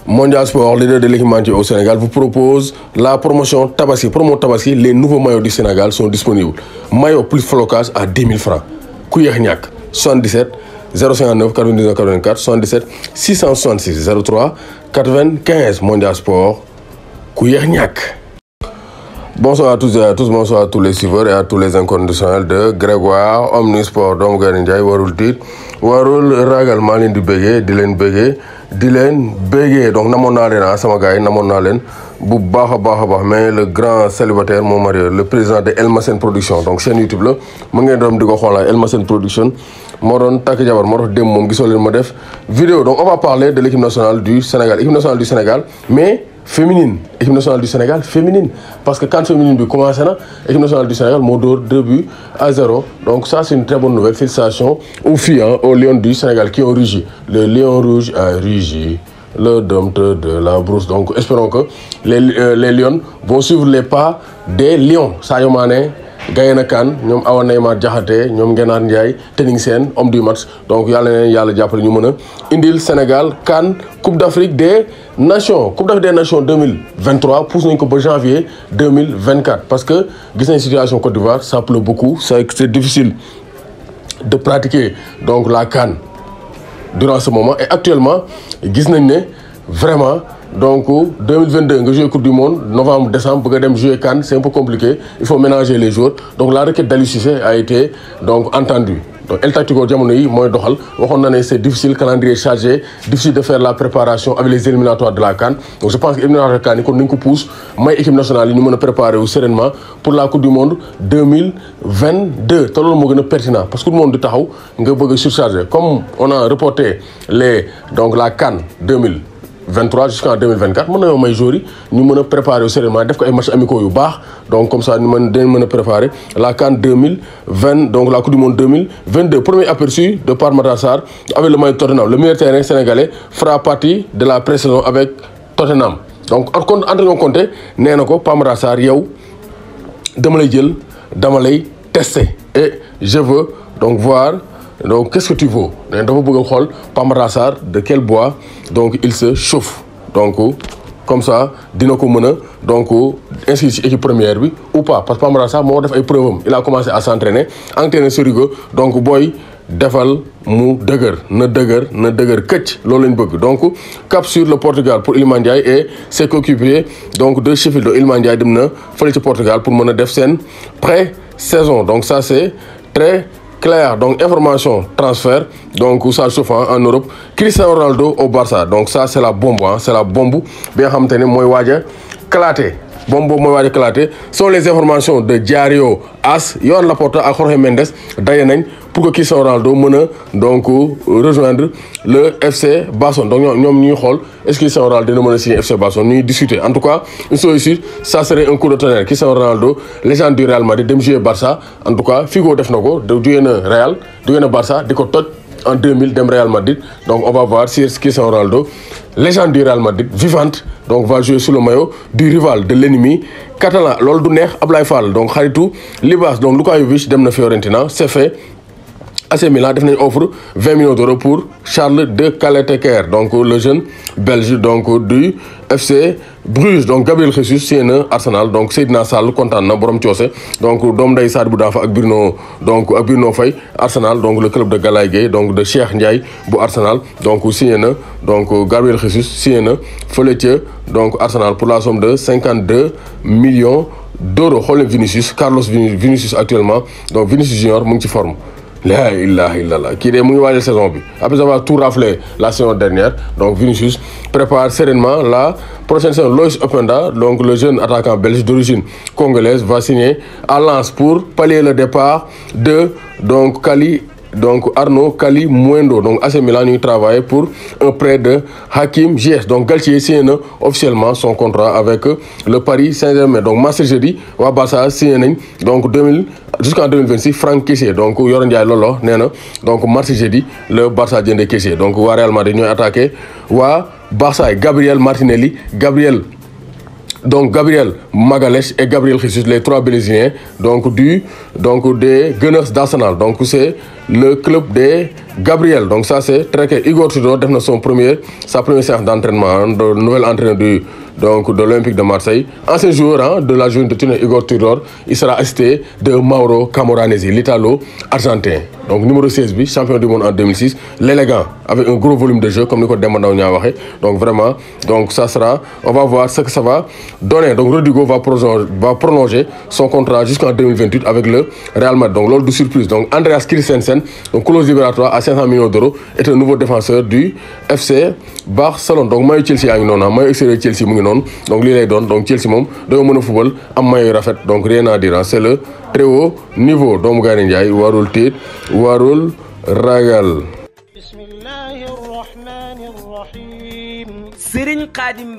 Mondial Sport, leader de l'équipementier au Sénégal, vous propose la promotion Tabaski. Promo Tabaski, les nouveaux maillots du Sénégal sont disponibles. Maillot plus flocage à 10 000 francs. Kouyerniak, 77 059 99 84 77 666 03 95. Mondial Sport, Kouyerniak. Bonsoir à tous et à tous, bonsoir à tous les suiveurs et à tous les inconditionnels de Grégoire Omnisport. Donc Ndiaye warul tiit warul ragal maa leen di bëggee di leen bëggee donc namoon naa leen sama gars yi namoon naa leen bu baax a baax mais le grand célibataire mon mari le président de El Massen Production donc chaîne YouTube la mu ngeen doon di ko xoolal El Massen Production moo doon takk jabar moo tax dem moom gisoo leen ma def vidéo. Donc on va parler de l'équipe nationale du Sénégal, mais féminine, équipe nationale du Sénégal féminine, parce que quand féminine bi commencé na équipe nationale du Sénégal moo dóor 2-0. Donc ça c'est une très bonne nouvelle. Félicitations aux filles, aux lions du Sénégal qui ont rugi. Le lion rouge a rugi, le dompteur de la brousse. Donc espérons que les lions vont suivre les pas des lions. Sadio Mané Gayna Kane, ñoom Awa Neymar Diakhaté, ñoom Ngenaar Ndiaye, Tening Sène, homme du match. Donc yàlla jàppale ñu mën a indil Sénégal CAN Coupe d'Afrique des Nations. Coupe d'Afrique des Nations 2023 pousse nañ ko ba janvier 2024 parce que gis nañ situation Côte d'Ivoire, ça pleut beaucoup, c'est difficile de pratiquer donc la CAN durant ce moment. Et actuellement gis nañ ne vraiment donc 2022 nga jouer Coupe du Monde novembre décembre bëgg a dem jouer CAN, c'est un peu compliqué, il faut ménager les jours. Donc la requête d'Aliou Cissé a été donc entendue. Donc El Tactico jamono yi mooy doxal waxoon na ne c'est difficile, calendrier chargé, difficile de faire la préparation avec les éliminatoires de la CAN. Donc je pense que éliminatoires CAN yi kon nañ ko pousse may équipe nationale yi ñu mën a préparer wu sereinement pour la Coupe du Monde 2022 te loolu moo gën a pertinent parce que Coupe du Monde di taxaw nga bëgg a surcharger comme on a reporté la CAN 2023 jusqu'en 2024 mën nañoo may joueurs yi ñu mën a préparer sereinement def ko ay matchs amicaux yu baax. Donc comme ça ñu dañ mën a préparer la CAN 2020 donc la Coupe du Monde 2022. Premier aperçu de Pape Matar Sarr avec le maillot Tottenham. Le meilleur terrain sénégalais fera partie de la pré-saison avec Tottenham. Donc Antonio Conte nee na ko Pape Matar Sarr yow dama lay jël dama lay tester et je veux donc voir donc qu'est-ce que tu vaux. dafa bëgg a xool Pape Matar Sarr de quel bois donc il se chauffe. Donc comme ça dina ko mën a donc inscrire ci équipe première bi ou pas, parce que Pape Matar Sarr moo def ay preuve am, il a commencé à s'entraîner entraîner Sorigo. Donc booy defal mu dëgër na dëgër këcc loolu lañ bëgg. Donc cap sur le Portugal pour Iliman Ndiaye et ses coéquipiers donc de Sheffield. Iliman Ndiaye dem na fële ci Portugal pour mën a def seen pré-saison. Donc ça c'est très clair. Donc information transfert, donc ça chauffe en Europe. Cristiano Ronaldo au Barça. Donc ça c'est la bombe, c'est la bombe bi nga xamante ne mooy waaj a éclater. Bombe boobu mooy waaj a éclater sont les informations de Diario AS. Yohan Laporta ak Jorge Mendes daje nañ pour que Cristiano Ronaldo mën a donc rejoindre le FC Barcelone. Donc ñoom ñuy xool est-ce que Cristiano Ronaldo dina mën a signer FC Barcelone, ñuy discuter. En tout cas une chose ici, ça serait un coup de tonnerre. Cristiano Ronaldo légende du Real Madrid dem jouer Barça. En tout cas Figo def na ko jógee na Real jógee na Barça di ko toj en 2000 dem Real Madrid. Donc on va voir si Cristiano Ronaldo, légende du Real Madrid vivante, donc va jouer sous le maillot du rival, de l'ennemi catalan. Loolu du neex Ablaye Fall donc xaritu Libas. Donc Luka Jovic dem na Fiorentina, c'est fait. AC Milan def nañ offre 20 millions d'euros pour Charles de Caletteker, donc le jeune belge donc du FC Bruges. Donc Gabriel Jesus signé na Arsenal. Donc Seydina Sall kontaan na borom coose donc doom nday Sadibou Dafa ak Bruno Faye Arsenal, donc le club de Galaye Gueye donc de Cheikh Ndiaye bu Arsenal. Donc signé na donc Gabriel Jesus signé na fële ca donc Arsenal pour la somme de 52 millions d'euros. Xool Vinicius, Carlos Vinicius actuellement, donc Vinicius Junior mu ngi ci forme. La ilaha illallah kii de mu ngi waajal saison bi après avoir tout raflé la saison dernière. Donc Vinicius prépare sereinement la prochaine saison. Loïs Openda, donc le jeune attaquant belge d'origine congolaise, va signer à Lens pour pallier le départ de donc Arnaud Kali Muendo. Donc AC Milan ñu travaille pour un prêt de Hakim Ziyech. Donc Galtier signé na officiellement son contrat avec le Paris Saint-Germain. Donc mardi jeudi waa Barça signé nañ donc jusqu'en 2026 Franck Kessié. Donc Yoro Ndiaye loolo nee na donc mardi jeudi le Barça jëndee Kessié. Donc waa Real Madrid ñooy attaqué waa Barça Gabriel Martinelli, Gabriel donc Gabriel Magalhaes et Gabriel Jesus, les 3 Brésiliens, donc des Gunners d'Arsenal. Donc c'est le club des Gabriel. Donc ça c'est très clair. Igor Tudor def na sa première séance d'entraînement, de nouvel entraîneur de l'Olympique de Marseille. Ancien joueur de la Juventus de Turin, Igor Tudor, il sera assisté de Mauro Camoranesi, l'Italo-argentin. Donc numéro 16, champion du monde en 2006, l'élégant, avec un gros volume de jeu, comme nous Demba Ndaw Nia waxé. Donc vraiment, donc ça sera, on va voir ce que ça va donner. Donc Rodrigo va prolonger son contrat jusqu'en 2028 avec le Real Madrid. Donc lors de surprise. Donc Andreas Christensen, donc clause libératoire à 500 millions d'euros, est un nouveau défenseur du FC Barcelone. Donc maillot Chelsea a non, maillot extérieur Chelsea mu ngi non. Donc li lay don, donc Chelsea mom dañu mëna football am maillot rafet. Donc rien à dire, c'est le très haut niveau. Doomu Gaynde Njaay warul tiit, warul ragal. Serigne Khadim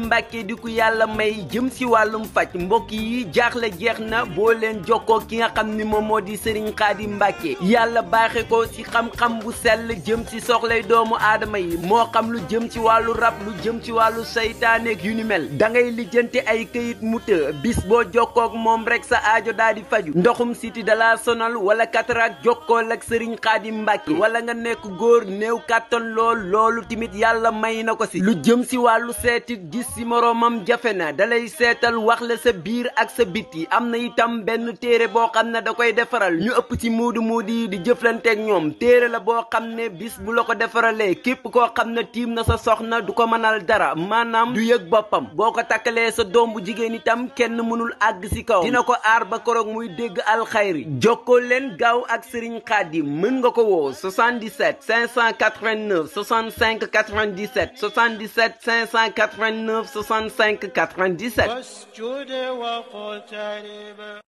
Mbacke di ku yàlla may jëm si wàllum faj mbokk yi jaaxle jeex na boo leen jokkoo ki nga xam ni moom moo di Serigne Khadim Mbacke yàlla baaxe ko si xam-xam bu sell jëm si soxlay doomu aadama yi moo xam lu jëm ci wàllu rab lu jëm ci wàllu saytaaneeg yu ni mel da ngay lijjanti ay këyit mu të bis boo jokkoog moom rek sa aajo daal di faju ndoxum siti dala sonal wala cataracte jokkool ak Serigne Khadim Mbacke wala nga nekk góor néew kàttan loolu timit yàlla may na ko si lu jëm si wàllu seeti gis si moroomam jafe na dalay seetal wax la sa biir ak sa biti am na itam benn téere boo xam ne da koy defaral ñu ëpp ci muudu yi di jëflanteeg ñoom téere la boo xam ne bis bu la ko defaralee képp koo xam ne tiim na sa soxna du ko mënal dara maanaam du yëg boppam boo ko takkalee sa doom bu jigéen itam kenn mënul àgg si kaw dina ko aar ba koroog muy dégg alxayri jokkoo leen gaaw ak Serigne Khadim mën nga ko woo 77 589 65 97 77 589 65 97